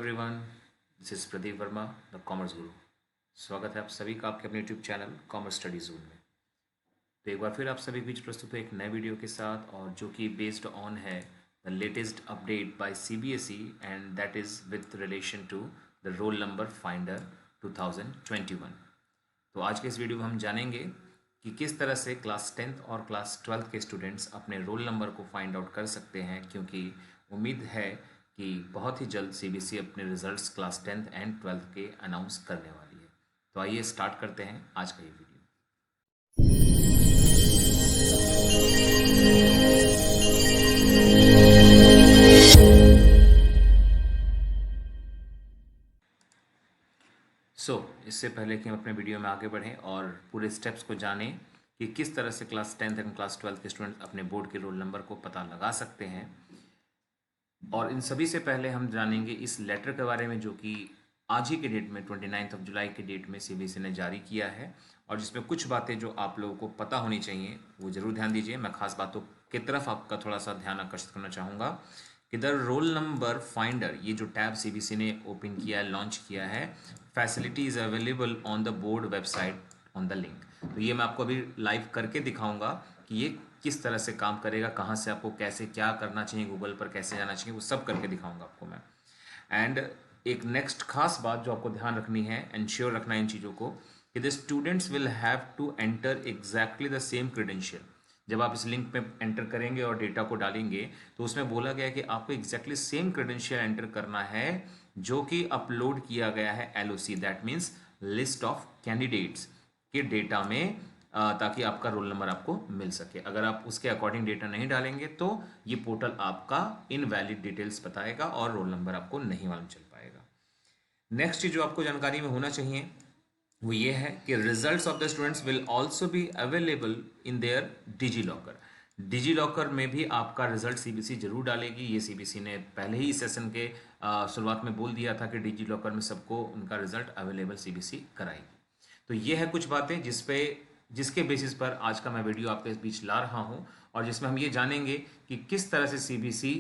Everyone, this is Pradeep Verma, the commerce गुरु। स्वागत है आप सभी का आपके अपने YouTube channel commerce study zone में। तो एक बार फिर आप सभी बीच प्रस्तुत है एक नए वीडियो के साथ, और जो कि बेस्ड ऑन है the latest update by CBSE and that is with relation to the roll number finder 2021। तो आज के इस वीडियो में हम जानेंगे कि किस तरह से क्लास 10th और क्लास 12th के स्टूडेंट्स अपने रोल नंबर को फाइंड आउट कर सकते हैं, क्योंकि उम्मीद है कि बहुत ही जल्द सीबीएसई अपने results class 10th and 12th के अनाउंस करने वाली है। तो आइए स्टार्ट करते हैं आज का ये वीडियो। इससे पहले कि हम अपने वीडियो में आगे बढ़ें और पूरे स्टेप्स को जानें कि किस तरह से class 10th and class 12th के स्टूडेंट्स अपने बोर्ड के रोल नंबर को पता लगा सकते हैं, और इन सभी से पहले हम जानेंगे इस लेटर के बारे में जो कि आज ही के डेट में 29 जुलाई के डेट में सीबीएसई ने जारी किया है, और जिसमें कुछ बातें जो आप लोगों को पता होनी चाहिए वो ज़रूर ध्यान दीजिए। मैं खास बातों की तरफ आपका थोड़ा सा ध्यान आकर्षित करना चाहूँगा कि द रोल नंबर फाइंडर, ये जो टैब सीबीएसई ने ओपन किया है, लॉन्च किया है, facility is available on the board website on the link. तो ये मैं आपको अभी लाइव करके दिखाऊंगा कि ये किस तरह से काम करेगा, कहाँ से आपको कैसे क्या करना चाहिए, गूगल पर कैसे जाना चाहिए, वो सब करके दिखाऊंगा आपको मैं। एंड एक नेक्स्ट खास बात जो आपको ध्यान रखनी है, एंश्योर रखना है इन चीज़ों को, कि the students will have to enter exactly the same credential. जब आप इस लिंक पे एंटर करेंगे और डेटा को डालेंगे तो उसमें बोला गया है कि आपको एग्जैक्टली सेम क्रेडेंशियल एंटर करना है जो कि अपलोड किया गया है LOC, that means list of candidates के डेटा में, ताकि आपका रोल नंबर आपको मिल सके। अगर आप उसके अकॉर्डिंग डेटा नहीं डालेंगे तो ये पोर्टल आपका इनवैलिड डिटेल्स बताएगा और रोल नंबर आपको नहीं मालूम चल पाएगा। नेक्स्ट चीज जो आपको जानकारी में होना चाहिए वो ये है कि results of the students will also be available in their digi locker. Digi locker में भी आपका रिजल्ट सीबीएसई जरूर डालेगी। ये सीबीएसई ने पहले ही सेशन के शुरुआत में बोल दिया था कि डिजी लॉकर में सबको उनका रिजल्ट अवेलेबल सीबीएसई कराएगी। तो ये है कुछ बातें जिसके बेसिस पर आज का मैं वीडियो आपके बीच ला रहा हूँ, और जिसमें हम ये जानेंगे कि किस तरह से सीबीएसई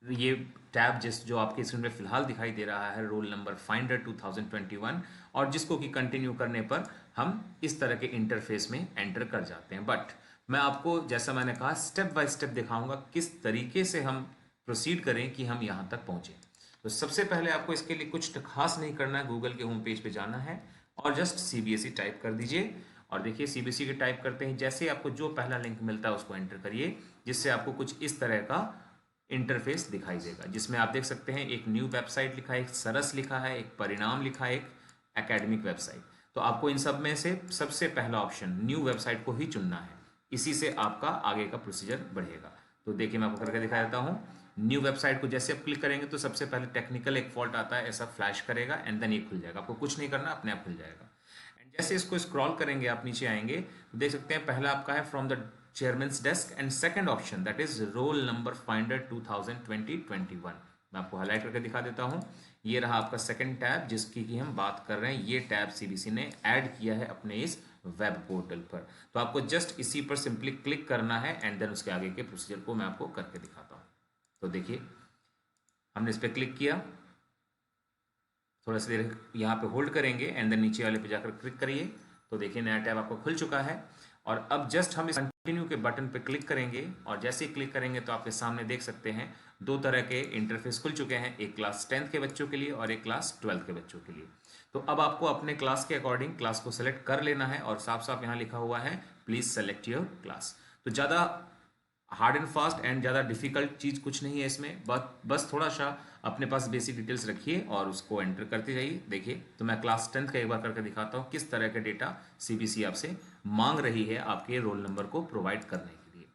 ये टैब जो आपके स्क्रीन में फिलहाल दिखाई दे रहा है, रोल नंबर फाइंडर 2021, और जिसको कि कंटिन्यू करने पर हम इस तरह के इंटरफेस में एंटर कर जाते हैं। बट मैं आपको, जैसा मैंने कहा, स्टेप बाय स्टेप दिखाऊंगा किस तरीके से हम प्रोसीड करें कि हम यहाँ तक पहुँचें। तो सबसे पहले आपको इसके लिए कुछ खास नहीं करना है, गूगल के होम पेज पे जाना है और जस्ट सीबीएसई टाइप कर दीजिए। और देखिए सीबीएसई के टाइप करते ही जैसे आपको जो पहला लिंक मिलता है उसको एंटर करिए, जिससे आपको कुछ इस तरह का इंटरफेस दिखाई देगा, जिसमें आप देख सकते हैं एक न्यू वेबसाइट लिखा है, एक सरस लिखा है, एक परिणाम लिखा है, एक एकेडमिक वेबसाइट। तो आपको इन सब में से सबसे पहला ऑप्शन न्यू वेबसाइट को ही चुनना है, इसी से आपका आगे का प्रोसीजर बढ़ेगा। तो देखिए मैं आपको करके दिखा देता हूँ। न्यू वेबसाइट को जैसे आप क्लिक करेंगे तो सबसे पहले टेक्निकल एक फॉल्ट आता है, ऐसा फ्लैश करेगा एंड देन ये खुल जाएगा। आपको कुछ नहीं करना, अपने आप खुल जाएगा। एंड जैसे इसको स्क्रॉल करेंगे आप नीचे आएंगे तो देख सकते हैं पहला आपका है from the chairman's desk, and second option that is role number finder 2020-21। मैं आपको हाईलाइट करके दिखा देता हूँ। ये रहा आपका सेकंड टैब जिसकी की हम बात कर रहे हैं। ये टैब सीबीएसई ने ऐड किया है अपने इस वेब पोर्टल पर। तो आपको जस्ट इसी पर सिंपली क्लिक करना है एंड देन उसके आगे के प्रोसीजर को मैं आपको करके दिखाता हूँ। तो देखिए हमने इस पर क्लिक किया, थोड़ा सा देर यहाँ पे होल्ड करेंगे एंड देन नीचे वाले पे जाकर क्लिक करिए। तो देखिए नया टैब आपको खुल चुका है, और अब जस्ट हम इस कंटिन्यू के बटन पे क्लिक करेंगे, और जैसे ही क्लिक करेंगे तो आपके सामने देख सकते हैं दो तरह के इंटरफेस खुल चुके हैं, एक क्लास 10th के बच्चों के लिए और एक क्लास 12th के बच्चों के लिए। तो अब आपको अपने क्लास के अकॉर्डिंग क्लास को सेलेक्ट कर लेना है, और साफ साफ यहाँ लिखा हुआ है प्लीज सेलेक्ट योर क्लास। तो ज़्यादा हार्ड एंड फास्ट एंड ज़्यादा डिफिकल्ट चीज़ कुछ नहीं है इसमें, बस थोड़ा सा अपने पास बेसिक डिटेल्स रखिए और उसको एंटर करते जाइए। देखिए तो मैं क्लास 10th का एक बार करके दिखाता हूँ किस तरह का डेटा सीबीएसई आपसे मांग रही है आपके रोल नंबर को प्रोवाइड करने के लिए।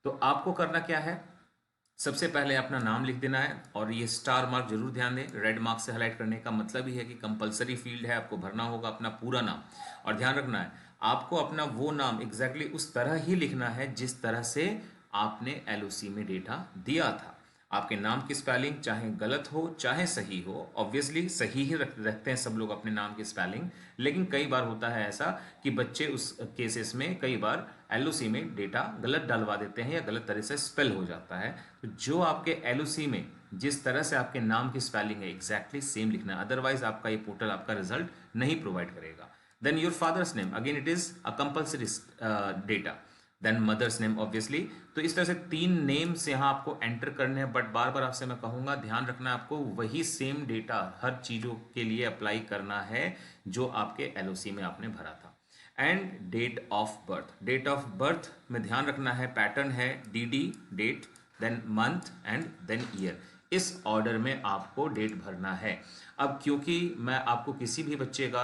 तो आपको करना क्या है, सबसे पहले अपना नाम लिख देना है, और ये स्टार मार्क जरूर ध्यान दें। रेड मार्क से हाईलाइट करने का मतलब ही है कि कंपलसरी फील्ड है, आपको भरना होगा अपना पूरा नाम। और ध्यान रखना है आपको अपना वो नाम एग्जैक्टली उस तरह ही लिखना है जिस तरह से आपने एलओसी में डेटा दिया था। आपके नाम की स्पेलिंग चाहे गलत हो चाहे सही हो, ऑब्वियसली सही ही रखते हैं सब लोग अपने नाम की स्पेलिंग, लेकिन कई बार होता है ऐसा कि बच्चे उस केसेस में कई बार एलओसी में डेटा गलत डलवा देते हैं या गलत तरह से स्पेल हो जाता है। तो जो आपके एलओसी में जिस तरह से आपके नाम की स्पेलिंग है एग्जैक्टली सेम लिखना है, अदरवाइज आपका ये पोर्टल आपका रिजल्ट नहीं प्रोवाइड करेगा। Then your father's name, again it is a compulsory data. Then mother's name obviously. तो इस तरह से 3 नेम्स यहाँ आपको एंटर करने हैं, बट बार बार आपसे मैं कहूँगा ध्यान रखना है आपको वही सेम डेटा हर चीज़ों के लिए अप्लाई करना है जो आपके एलओसी में आपने भरा था। And date of birth, date of birth में ध्यान रखना है पैटर्न है DD date, then month and then year. इस ऑर्डर में आपको डेट भरना है। अब क्योंकि मैं आपको किसी भी बच्चे का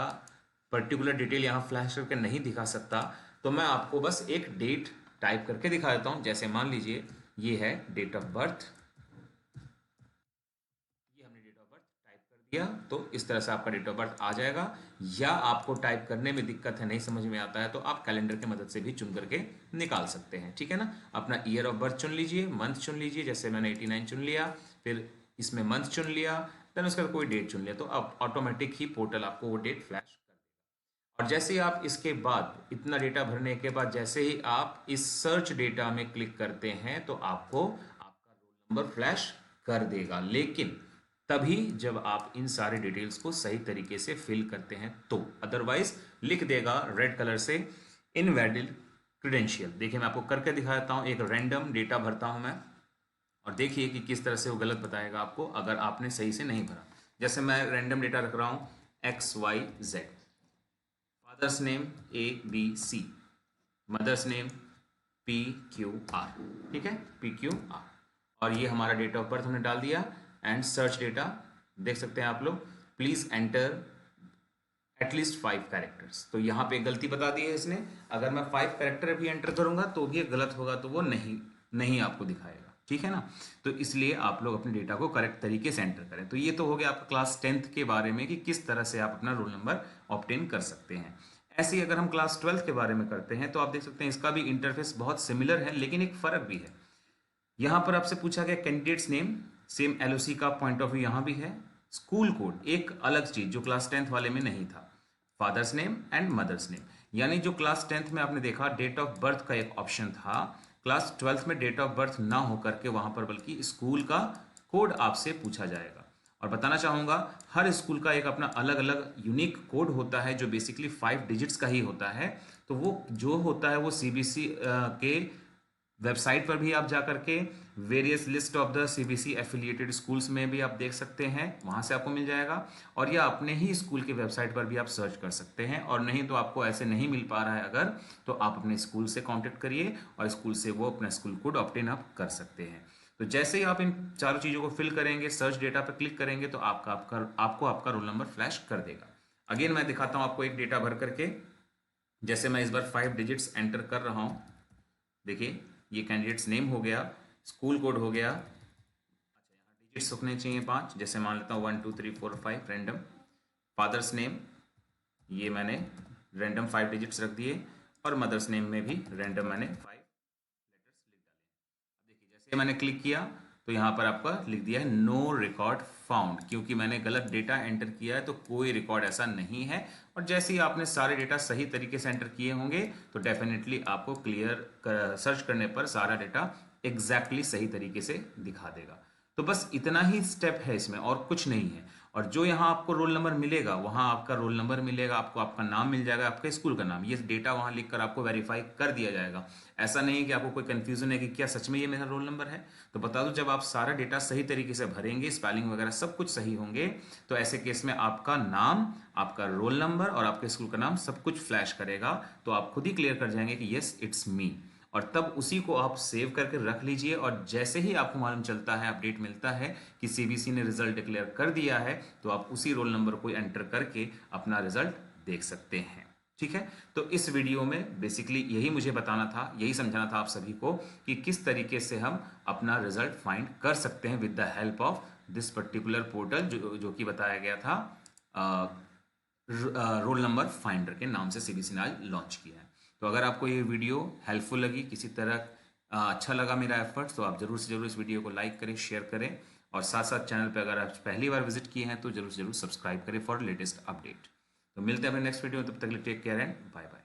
पर्टिकुलर डिटेल यहाँ फ्लैश करके नहीं दिखा सकता, तो मैं आपको बस एक डेट टाइप करके दिखा देता हूँ। जैसे मान लीजिए ये है डेट ऑफ बर्थ, ये हमने डेट ऑफ बर्थ टाइप कर दिया, तो इस तरह से आपका डेट ऑफ बर्थ आ जाएगा। या आपको टाइप करने में दिक्कत है, नहीं समझ में आता है, तो आप कैलेंडर की मदद से भी चुन करके निकाल सकते हैं, ठीक है ना। अपना ईयर ऑफ बर्थ चुन लीजिए, मंथ चुन लीजिए, जैसे मैंने 89 चुन लिया, फिर इसमें मंथ चुन लिया, देन उसका कोई डेट चुन लिया, तो अब ऑटोमेटिक ही पोर्टल आपको वो डेट फ्लैश। और जैसे ही आप इसके बाद इतना डेटा भरने के बाद जैसे ही आप इस सर्च डेटा में क्लिक करते हैं तो आपको आपका रोल नंबर फ्लैश कर देगा, लेकिन तभी जब आप इन सारे डिटेल्स को सही तरीके से फिल करते हैं तो, अदरवाइज लिख देगा रेड कलर से इनवैलिड क्रेडेंशियल। देखिए मैं आपको करके दिखा देता हूं, एक रैंडम डेटा भरता हूं मैं, और देखिए कि किस तरह से वो गलत बताएगा आपको अगर आपने सही से नहीं भरा। जैसे मैं रैंडम डेटा रख रहा हूं XYZ, father's name ABC, mother's name PQR, ठीक है PQR, और ये हमारा डेट ऑफ बर्थ हमने डाल दिया। एंड सर्च डेटा देख सकते हैं आप लोग, प्लीज एंटर एटलीस्ट 5 कैरेक्टर्स। तो यहाँ पे गलती बता दी है इसने, अगर मैं 5 कैरेक्टर भी एंटर करूंगा तो भी गलत होगा, तो वो नहीं आपको दिखाएगा, ठीक है ना। तो इसलिए आप लोग अपने डेटा को करेक्ट तरीके से एंटर करें। तो ये तो हो गया आपका क्लास 10th के बारे में कि किस तरह से आप अपना रोल नंबर ऑब्टेन कर सकते हैं। ऐसे ही अगर हम क्लास 12th के बारे में करते हैं तो आप देख सकते हैं इसका भी इंटरफेस बहुत सिमिलर है, लेकिन एक फर्क भी है। यहां पर आपसे पूछा गया कैंडिडेट्स नेम, सेम एलओसी का पॉइंट ऑफ व्यू यहां भी है। स्कूल कोड एक अलग चीज जो क्लास 10th वाले में नहीं था, father's name and mother's name. यानी जो क्लास 10th में आपने देखा डेट ऑफ बर्थ का एक ऑप्शन था, क्लास 12th में डेट ऑफ बर्थ ना होकर के वहां पर बल्कि स्कूल का कोड आपसे पूछा जाएगा। और बताना चाहूंगा हर स्कूल का एक अपना अलग अलग यूनिक कोड होता है जो बेसिकली 5 डिजिट्स का ही होता है। तो वो जो होता है वो सीबीएसई के वेबसाइट पर भी आप जाकर के various list of the CBSE affiliated schools में भी आप देख सकते हैं, वहां से आपको मिल जाएगा। और या अपने ही स्कूल की वेबसाइट पर भी आप सर्च कर सकते हैं, और नहीं तो आपको ऐसे नहीं मिल पा रहा है अगर, तो आप अपने स्कूल से कांटेक्ट करिए और स्कूल से वो अपना स्कूल कोड ऑब्टेन अप कर सकते हैं। तो जैसे ही आप इन चारों चीज़ों को फिल करेंगे, सर्च डेटा पर क्लिक करेंगे, तो आपको आपका रोल नंबर फ्लैश कर देगा। अगेन मैं दिखाता हूँ आपको एक डेटा भर करके। जैसे मैं इस बार 5 डिजिट्स एंटर कर रहा हूँ, देखिए ये कैंडिडेट्स नेम हो गया, स्कूल कोड हो गया, अच्छा यहाँ डिजिट्स होने चाहिए 5, जैसे मान लेता हूँ 1 2 3 4 5 रैंडम। फादर्स नेम ये मैंने रैंडम 5 डिजिट्स रख दिए, और मदर्स नेम में भी रैंडम मैंने 5 लेटर्स लिख डाले। अब देखिए जैसे मैंने क्लिक किया तो यहाँ पर आपका लिख दिया है नो रिकॉर्ड फाउंड, क्योंकि मैंने गलत डेटा एंटर किया है, तो कोई रिकॉर्ड ऐसा नहीं है। और जैसे ही आपने सारे डेटा सही तरीके से एंटर किए होंगे तो डेफिनेटली आपको सर्च करने पर सारा डेटा एग्जैक्टली सही तरीके से दिखा देगा। तो बस इतना ही स्टेप है इसमें, और कुछ नहीं है। और जो यहाँ आपको रोल नंबर मिलेगा वहाँ आपका रोल नंबर मिलेगा, आपको आपका नाम मिल जाएगा, आपका स्कूल का नाम, ये डेटा वहाँ लिखकर आपको वेरीफाई कर दिया जाएगा। ऐसा नहीं कि आपको कोई कंफ्यूजन है कि क्या सच में ये मेरा रोल नंबर है। तो बता दूं, जब आप सारा डेटा सही तरीके से भरेंगे, स्पेलिंग वगैरह सब कुछ सही होंगे, तो ऐसे केस में आपका नाम, आपका रोल नंबर और आपके स्कूल का नाम सब कुछ फ्लैश करेगा। तो आप खुद ही क्लियर कर जाएंगे कि यस इट्स मी। और तब उसी को आप सेव करके रख लीजिए, और जैसे ही आपको मालूम चलता है, अपडेट मिलता है कि सीबीएसई ने रिजल्ट डिक्लेयर कर दिया है, तो आप उसी रोल नंबर को एंटर करके अपना रिजल्ट देख सकते हैं, ठीक है। तो इस वीडियो में बेसिकली यही मुझे बताना था, यही समझाना था आप सभी को कि किस तरीके से हम अपना रिजल्ट फाइंड कर सकते हैं with the help of this particular portal जो कि बताया गया था, रोल नंबर फाइंडर के नाम से सीबीएसई ने आज लॉन्च किया है। तो अगर आपको ये वीडियो हेल्पफुल लगी, किसी तरह अच्छा लगा मेरा एफर्ट्स, तो आप जरूर से जरूर इस वीडियो को लाइक करें, शेयर करें, और साथ साथ चैनल पे अगर आप पहली बार विजिट किए हैं तो जरूर से जरूर सब्सक्राइब करें फॉर लेटेस्ट अपडेट। तो मिलते हैं अपने नेक्स्ट वीडियो में, तब तक के लिए take care and bye bye.